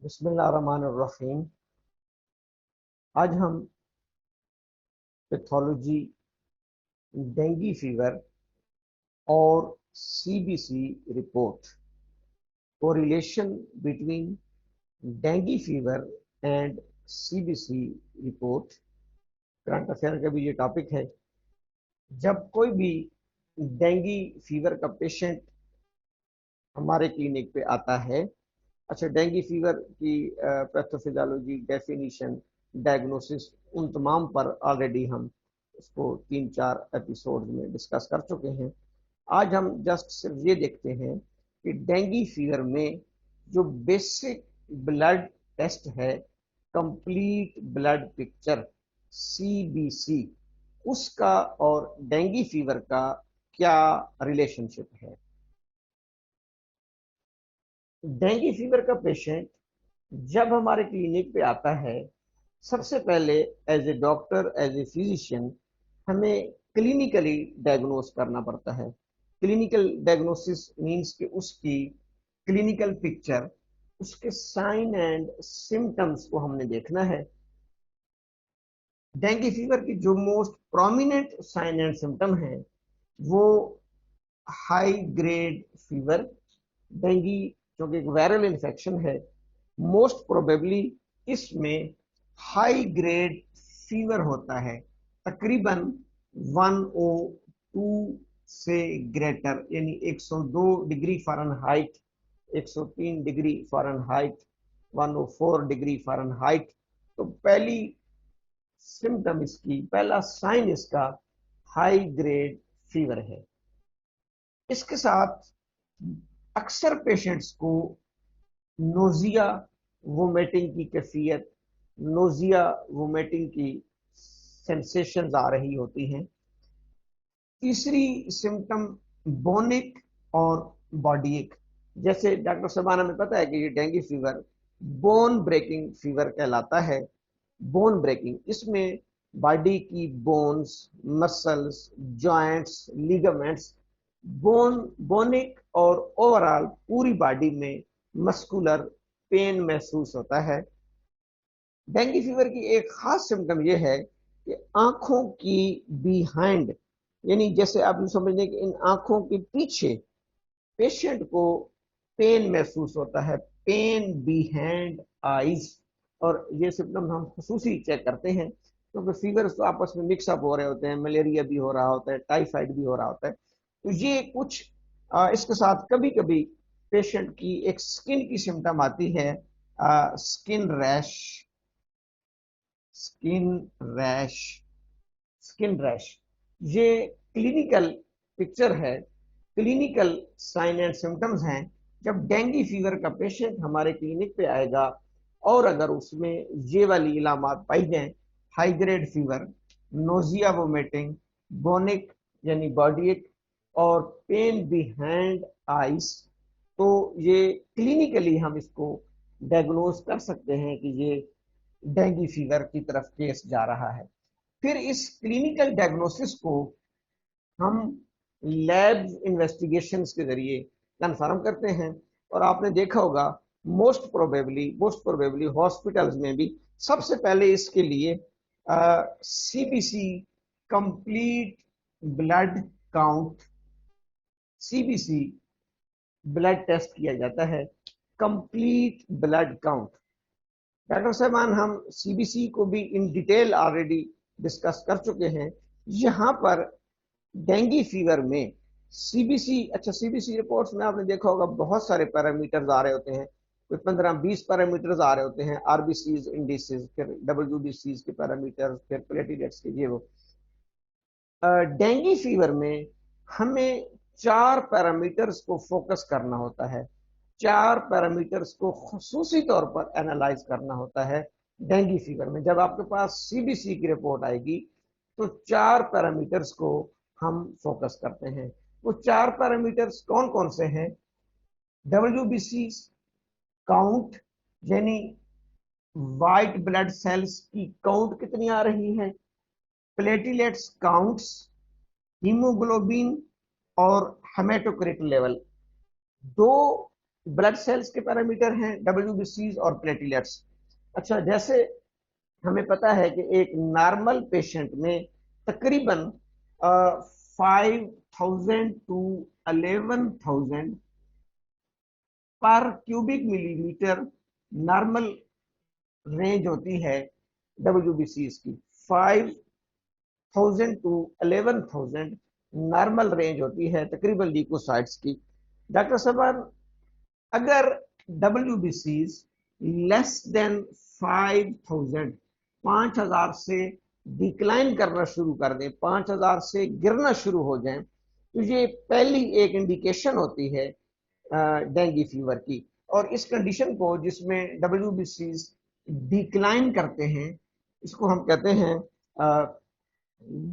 بسم اللہ الرحمن الرحیم۔ آج ہم پیتھولوجی، ڈینگی فیور اور C B C report, correlation between dengue fever and C B C report, current affair کا بھی یہ ٹاپک ہے۔ جب کوئی بھی ڈینگی فیور کا پیشنٹ ہمارے کلینک پہ آتا ہے، اچھا ڈینگی فیور کی پیتھوفیزیولوجی، ڈیفینیشن، ڈائگنوسس، ان تمام پر آلریڈی ہم اس کو 3-4 ایپیسوڈ میں ڈسکس کر چکے ہیں۔ آج ہم جسٹ صرف یہ دیکھتے ہیں کہ ڈینگی فیور میں جو بیسک بلڈ ٹیسٹ ہے، complete blood picture C B C, اس کا اور ڈینگی فیور کا کیا ریلیشن شپ ہے۔ ڈینگی فیور کا پیشنٹ جب ہمارے کلینک پہ آتا ہے، سب سے پہلے as a doctor, as a physician, ہمیں کلینکلی ڈائگنوز کرنا پڑتا ہے۔ کلینکل ڈائگنوسس مینس کہ اس کی کلینکل پکچر، اس کے سائن اینڈ سمٹمز کو ہم نے دیکھنا ہے۔ ڈینگی فیور کی جو most prominent sign and symptom ہیں وہ ہائی گریڈ فیور۔ ڈینگی کیونکہ ایک وائرل انفیکشن ہے، موسٹ پروبیبلی اس میں ہائی گریڈ فیور ہوتا ہے، تقریباً 102 سے گریٹر، یعنی 102 degree foreign height, 103 degree foreign height, 104 degree foreign height. تو پہلی سمٹم اس کی، پہلا سائن اس کا ہائی گریڈ فیور ہے۔ اس کے ساتھ اکثر پیشنٹس کو نوزیا، وومیٹنگ کی کیفیت، نوزیا وومیٹنگ کی سینسیشنز آ رہی ہوتی ہیں۔ تیسری سمٹم بونک اور باڈی ایک، جیسے ڈاکٹر صاحبان ہمیں پتا ہے کہ یہ dengue fever bone breaking fever کہلاتا ہے۔ بون بریکنگ، اس میں باڈی کی بونز، مسلز، جوائنٹس، لیگامنٹس، بونک اور اوورال پوری باڈی میں مسکولر پین محسوس ہوتا ہے۔ ڈینگی فیور کی ایک خاص سمٹم یہ ہے کہ آنکھوں کی بیہائنڈ، یعنی جیسے آپ سمجھ لیں کہ ان آنکھوں کے پیچھے پیشنٹ کو پین محسوس ہوتا ہے، پین بیہائنڈ آئیز۔ اور یہ سمٹم ہم خصوصی چیک کرتے ہیں کیونکہ فیورز تو آپس میں مکس اپ ہو رہے ہوتے ہیں، ملیریا بھی ہو رہا ہوتا ہے، ٹائیفائڈ بھی ہو رہا ہوتا ہے۔ تو یہ کچھ اس کے ساتھ کبھی کبھی پیشنٹ کی ایک سکن کی سمٹم آتی ہے، سکن ریش، سکن ریش، سکن ریش۔ یہ کلینکل پکچر ہے، کلینکل سائن اینڈ سمٹمز ہیں جب ڈینگی فیور کا پیشنٹ ہمارے کلینک پہ آئے گا، اور اگر اس میں یہ والی علامات پائی جائیں، high grade fever, nausea vomiting, بونک یعنی باڈی ایک، اور پین بیہائنڈ آئیز، تو یہ کلینکلی ہم اس کو ڈائگنوز کر سکتے ہیں کہ یہ ڈینگی فیور کی طرف کیس جا رہا ہے۔ پھر اس کلینکل ڈائگنوسس کو ہم لیب انویسٹیگیشنز کے ذریعے کنفرم کرتے ہیں۔ اور آپ نے دیکھا ہوگا موسٹ پروبیبلی ہاسپٹلز میں بھی سب سے پہلے اس کے لیے C B C, complete blood count, C B C blood test کیا جاتا ہے، کمپلیٹ بلڈ کاؤنٹ۔ ڈاکٹر صاحبان ہم سی بی سی کو بھی ان ڈیٹیل آلریڈی ڈسکس کر چکے ہیں۔ یہاں پر ڈینگی فیور میں سی بی سی، اچھا سی بی سی رپورٹس میں آپ نے دیکھا ہوگا بہت سارے پیرامیٹرز آ رہے ہوتے ہیں، کوئی 15-20 پیرامیٹرز آ رہے ہوتے ہیں، آر بی سیز انڈیسز، پھر ڈبلیو بی سیز کے پیرامیٹرز، پھر پلیٹلیٹس کے، یہ وہ۔ ڈینگی فیور میں ہمیں 4 پیرامیٹرز کو فوکس کرنا ہوتا ہے، 4 پیرامیٹرز کو خصوصی طور پر اینالائز کرنا ہوتا ہے ڈینگی فیور میں۔ جب آپ کے پاس سی بی سی کی رپورٹ آئے گی تو 4 پیرامیٹرز کو ہم فوکس کرتے ہیں۔ وہ 4 پیرامیٹرز کون کون سے ہیں؟ ڈبلیو بی سی کاؤنٹ، یعنی وائٹ بلڈ سیلز کی کاؤنٹ کتنی آ رہی ہے، پلیٹلیٹس کاؤنٹس، ہیموگلوبین اور ہیمیٹوکریٹ لیول۔ 2 ब्लड सेल्स के पैरामीटर हैं WBCs और प्लेटलेट्स। अच्छा, जैसे हमें पता है कि एक नॉर्मल पेशेंट में तकरीबन 5,000 टू 11,000 पर क्यूबिक मिलीमीटर नॉर्मल रेंज होती है WBCs की। 5,000 टू 11,000 नॉर्मल रेंज होती है तकरीबन ल्यूकोसाइट्स की। डॉक्टर साहब, अगर WBCs लेस देन 5,000 5,000 से डिक्लाइन करना शुरू कर दें, 5,000 से गिरना शुरू हो जाएं, तो ये पहली एक इंडिकेशन होती है डेंगू फीवर की। और इस कंडीशन को जिसमें WBCs डिक्लाइन करते हैं, इसको हम कहते हैं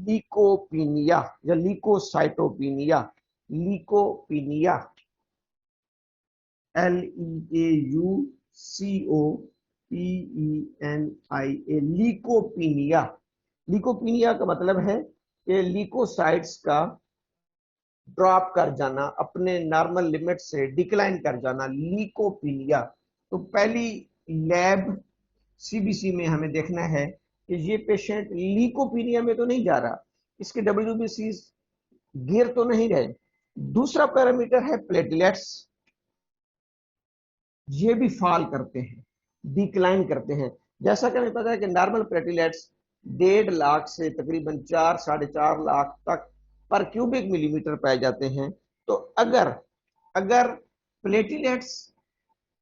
लीकोपीनिया या लीकोसाइटोपीनिया। लीकोपीनिया LEAUCOPENIA, लीकोपीनिया। लीकोपीनिया का मतलब है कि लीकोसाइट्स का ड्रॉप कर जाना, अपने नॉर्मल लिमिट से डिक्लाइन कर जाना, लीकोपीनिया। तो पहली लैब CBC में हमें देखना है कि ये पेशेंट लीकोपीनिया में तो नहीं जा रहा, इसके WBC गिर तो नहीं रहे। दूसरा पैरामीटर है प्लेटलेट्स, ये भी फॉल करते हैं, डिक्लाइन करते हैं। जैसा कि हमें पता है कि नॉर्मल प्लेटलेट्स 1.5 लाख से तकरीबन 4-4.5 लाख तक पर क्यूबिक मिलीमीटर पाए जाते हैं। तो अगर अगर प्लेटलेट्स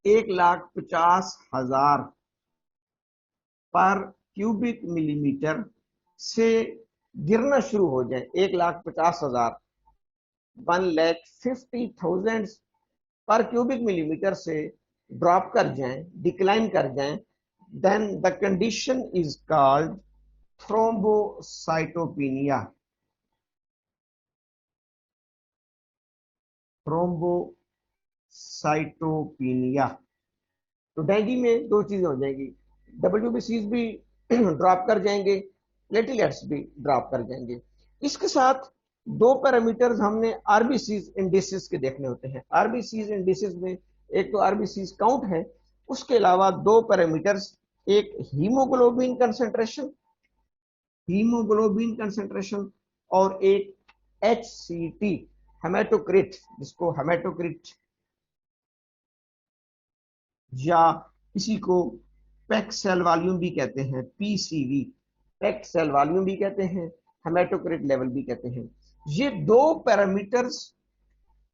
1,50,000 पर क्यूबिक मिलीमीटर से गिरना शुरू हो जाए, 1,50,000 1,50,000 पर क्यूबिक मिलीमीटर से ड्रॉप कर जाएं, डिक्लाइन कर जाएं, then the condition is called thrombocytopenia. Thrombocytopenia. तो डेंगू में दो चीजें हो जाएंगी, WBCs भी ड्रॉप कर जाएंगे, प्लेटलेट्स भी ड्रॉप कर जाएंगे। इसके साथ दो पैरामीटर्स हमने RBCs इंडिसेस के देखने होते हैं। RBCs इंडिसेस में एक तो RBCs काउंट है, उसके अलावा दो पैरामीटर्स, एक हीमोग्लोबिन कंसेंट्रेशन, और एक HCT, हेमेटोक्रिट, जिसको हेमेटोक्रिट या किसी को पैक्ड सेल वॉल्यूम भी कहते हैं, PCV, पैक्ड सेल वॉल्यूम भी कहते हैं, हेमेटोक्रिट लेवल भी कहते हैं। ये दो पैरामीटर्स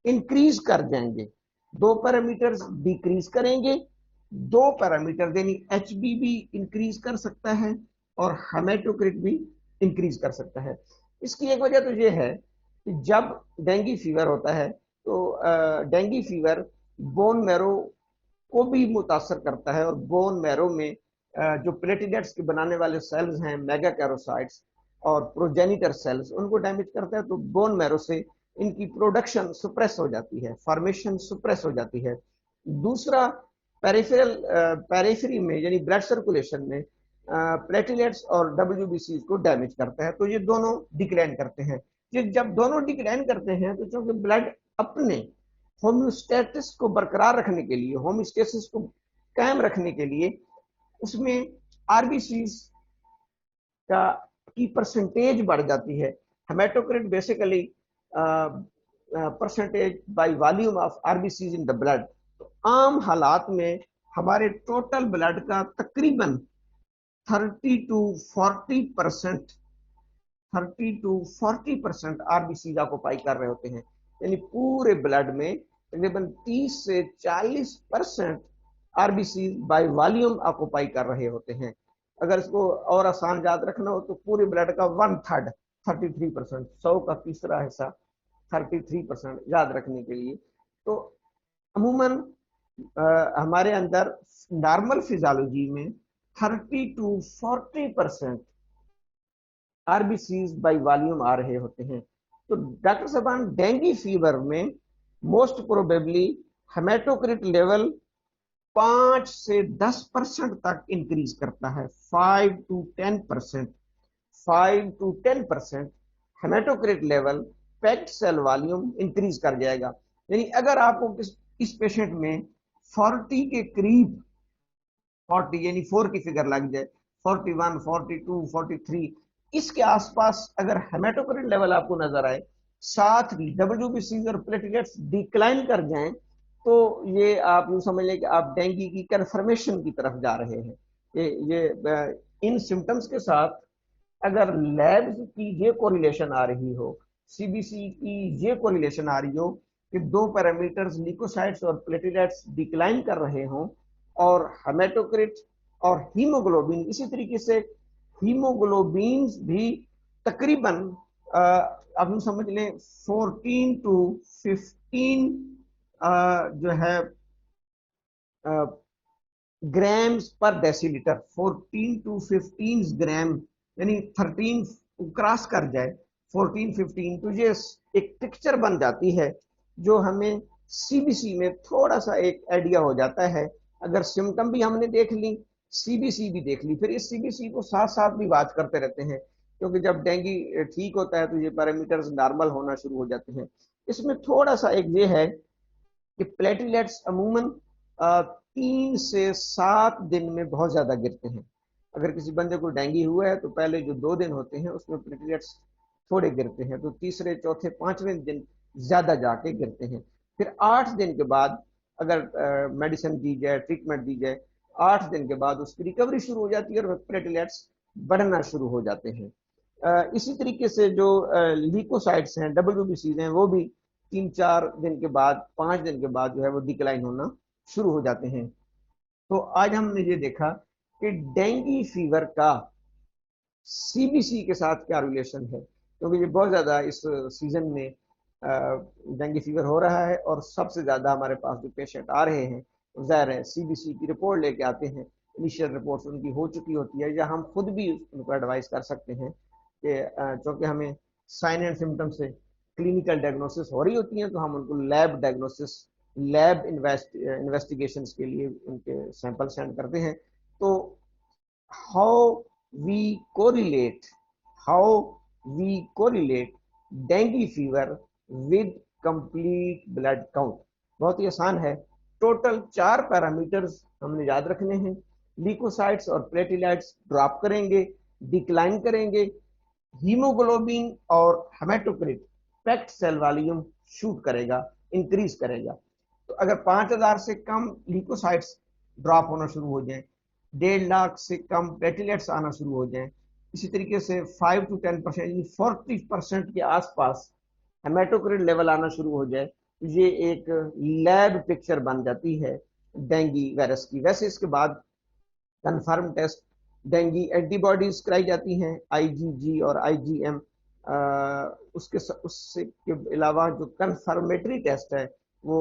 इंक्रीज कर जाएंगे, दो पैरामीटर्स डिक्रीज करेंगे, दो पैरामीटर यानी HB भी इंक्रीज कर सकता है और हेमेटोक्रिट भी इंक्रीज कर सकता है। इसकी एक वजह तो ये है कि जब डेंगू फीवर होता है तो डेंगू फीवर बोन मैरो को भी मुतासर करता है, और बोन मैरो में जो प्लेटलेट्स के बनाने वाले सेल्स हैं, मेगाकैरोसाइट्स और प्रोजेनिटर सेल्स, उनको डैमेज करता है। तो बोन मैरो से इनकी प्रोडक्शन सुप्रेस हो जाती है, फॉर्मेशन सुप्रेस हो जाती है। दूसरा, पेरिफेरी में यानी ब्लड सर्कुलेशन में प्लेटलेट्स और WBC को डैमेज करता है। तो ये दोनों डिक्लाइन करते हैं। ये जब दोनों डिक्लाइन करते हैं तो चूंकि ब्लड अपने होम्योस्टेसिस को बरकरार रखने के लिए, होम्योस्टेसिस को कायम रखने के लिए, उसमें RBCs का की परसेंटेज बढ़ जाती है। Haematocrit basically percentage by volume of RBCs in the blood. तो आम हालात में हमारे टोटल ब्लड का तकरीबन 30 टू 40% RBCs ऑक्युपाई कर रहे होते हैं। यानी पूरे ब्लड में तकरीबन 30 से 40% RBCs बाय वॉल्यूम ऑक्युपाई कर रहे होते हैं। अगर इसको और आसान याद रखना हो तो पूरे ब्लड का 1/3 33%, 100 का तीसरा हिस्सा 33% याद रखने के लिए। तो अमूमन हमारे अंदर नॉर्मल फिजियोलॉजी में 30 टू 40% RBCs बाय वॉल्यूम आ रहे होते हैं। तो डॉक्टर साहबान, डेंगू फीवर में मोस्ट प्रोबेबली हेमेटोक्रिट लेवल 5 से 10% तक इंक्रीज करता है। 5 to 10% haematocrit level, packed cell volume increase कर जाएगा। यानी अगर आपको इस पेशेंट में 40 के करीब 40 यानी 4 की फिगर लग जाए, 41, 42, 43 इसके आसपास अगर हेमाटोक्रिट लेवल आपको नजर आए, साथ ही WBC और प्लेटलेट्स डिक्लाइन कर जाएं, तो ये आप यूं समझ लें कि आप डेंगू की कन्फर्मेशन की तरफ जा रहे हैं। इन सिम्टम्स के साथ अगर लैब्स की ये कोरिलेशन आ रही हो, सीबीसी की ये कोरिलेशन आ रही हो कि दो पैरामीटर्स ल्यूकोसाइट्स और प्लेटलेट्स डिक्लाइन कर रहे हों, और हेमाटोक्रिट और हीमोग्लोबिन इसी तरीके से, हीमोग्लोबिन भी तकरीबन आप हम समझ लें 14 टू 15 जो है ग्राम्स पर डेसीलीटर, 14 टू 15 ग्राम, यानी 13 क्रॉस कर जाए 14 15, तो ये एक पिक्चर बन जाती है जो हमें सीबीसी में थोड़ा सा एक आइडिया हो जाता है। अगर सिम्टम भी हमने देख ली, सीबीसी भी देख ली, फिर इस सीबीसी को साथ साथ भी बात करते रहते हैं, क्योंकि जब डेंगू ठीक होता है तो ये पैरामीटर्स नॉर्मल होना शुरू हो जाते हैं। इसमें थोड़ा सा एक ये है कि प्लेटलेट्स अमूमन 3 से 7 दिन में बहुत ज्यादा गिरते हैं। अगर किसी बंदे को डेंगू हुआ है तो पहले जो 2 दिन होते हैं उसमें प्लेटलेट्स थोड़े गिरते हैं, तो तीसरे चौथे पांचवें दिन ज्यादा जाके गिरते हैं। फिर 8 दिन के बाद अगर मेडिसिन दी जाए, ट्रीटमेंट दी जाए, 8 दिन के बाद उसकी रिकवरी शुरू हो जाती है और प्लेटलेट्स बढ़ना शुरू हो जाते हैं। इसी तरीके से जो ल्यूकोसाइट्स हैं, WBC हैं, वो भी 3-4 दिन के बाद, 5 दिन के बाद जो है वो डिक्लाइन होना शुरू हो जाते हैं। तो आज हमने ये देखा कि डेंगू फीवर का सीबीसी के साथ क्या रिलेशन है, क्योंकि ये बहुत ज्यादा इस सीजन में डेंगू फीवर हो रहा है और सबसे ज्यादा हमारे पास जो पेशेंट आ रहे हैं, जाहिर है सीबीसी की रिपोर्ट लेके आते हैं। इनिशियल रिपोर्ट्स उनकी हो चुकी होती है, या हम खुद भी उनको एडवाइस कर सकते हैं कि चूंकि हमें साइन एंड सिम्टम से क्लिनिकल डायग्नोसिस हो रही होती है, तो हम उनको लैब डायग्नोसिस, लैब इन्वेस्टिगेशन के लिए उनके सैंपल सेंड करते हैं। तो how we correlate how we correlate dengue fever with complete blood count, बहुत ही आसान है। टोटल 4 पैरामीटर्स हमने याद रखने हैं। ल्यूकोसाइट्स और प्लेटलेट्स ड्रॉप करेंगे, डिक्लाइन करेंगे, हीमोग्लोबिन और haematocrit packed cell volume shoot करेगा, इंक्रीज करेगा। तो अगर 5000 से कम ल्यूकोसाइट्स ड्रॉप होना शुरू हो जाए, 1.5 लाख से कम प्लेटलेट्स आना शुरू हो जाए, इसी तरीके से 5 to 10% यानी 40% के आसपास हेमाटोक्रिट लेवल आना शुरू हो जाए, ये एक लैब पिक्चर बन जाती है डेंगू वायरस की। वैसे इसके बाद कंफर्म टेस्ट डेंगू एंटीबॉडीज कराई जाती हैं, IgG और IgM। उसके अलावा जो कंफर्मेटरी टेस्ट है वो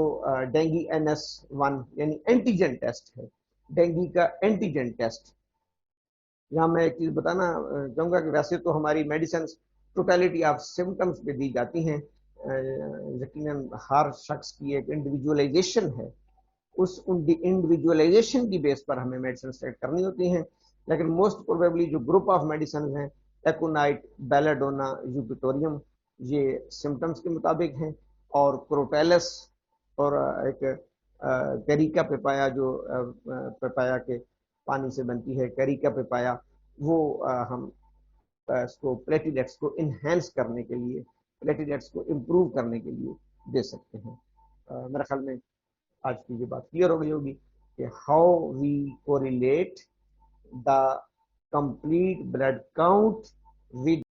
डेंगू NS1 यानी एंटीजन टेस्ट है, डेंगू का एंटीजन टेस्ट। यहाँ मैं एक चीज बताना चाहूंगा कि वैसे तो हमारी मेडिसिन टोटलिटी ऑफ सिम्टम्स पे दी जाती हैं, यकीनन हर शख्स की एक इंडिविजुअलाइजेशन है, उस इंडिविजुअलाइजेशन की बेस पर हमें मेडिसिन सेलेक्ट करनी होती हैं। लेकिन मोस्ट प्रोबेबली जो ग्रुप ऑफ मेडिसिन हैं, एकोनाइट, बेलाडोना, यूपिटोरियम, ये सिम्टम्स के मुताबिक हैं, और क्रोटेलस और एक कैरिका पेपाया, जो पेपाया के पानी से बनती है, कैरिका पेपाया, वो हम इसको प्लेटलेट्स को इनहेंस करने के लिए, प्लेटलेट्स को इम्प्रूव करने के लिए दे सकते हैं। मेरे ख्याल में आज की ये बात क्लियर हो गई होगी कि how we correlate the complete blood count with